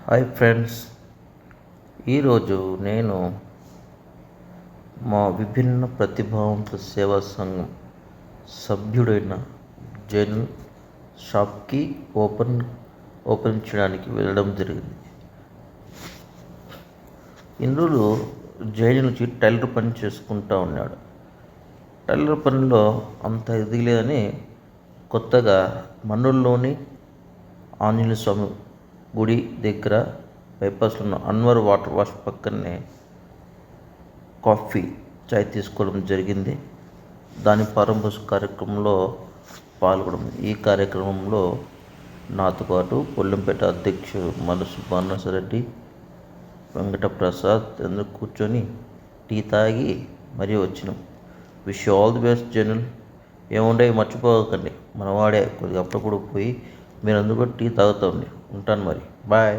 Hi friends, ఈరోజు నేను మా విభిన్న ప్రతిభావంతుల సేవా సంఘం సభ్యుడైన జైన్ షాప్కి ఓపెన్ చేయడానికి వెళ్ళడం జరిగింది. ఇందులో జైన్ నుంచి టైలర్ పని చేసుకుంటూ ఉన్నాడు. టైలర్ పనిలో అంత ఇది లేదని కొత్తగా మన్నూరులోని ఆంజనేయ స్వామి గుడి దగ్గర బైపాస్లో ఉన్న అన్వర్ వాటర్ వాష్ పక్కనే చాయ్ తీసుకోవడం జరిగింది. దాని ప్రారంభ కార్యక్రమంలో పాల్గొనడం. ఈ కార్యక్రమంలో నాతో పాటు పొల్లంపేట అధ్యక్షుడు మనసరెడ్డి, వెంకటప్రసాద్ అందరూ కూర్చొని టీ తాగి మరీ వచ్చినాం. Wish all the best general. ఏముండే మర్చిపోకండి, మనవాడే కొద్దిగా అప్పుడప్పుడు పోయి మీరందరూ కూడా టీ తాగుతాండి. ఉంటాను మరి, బాయ్.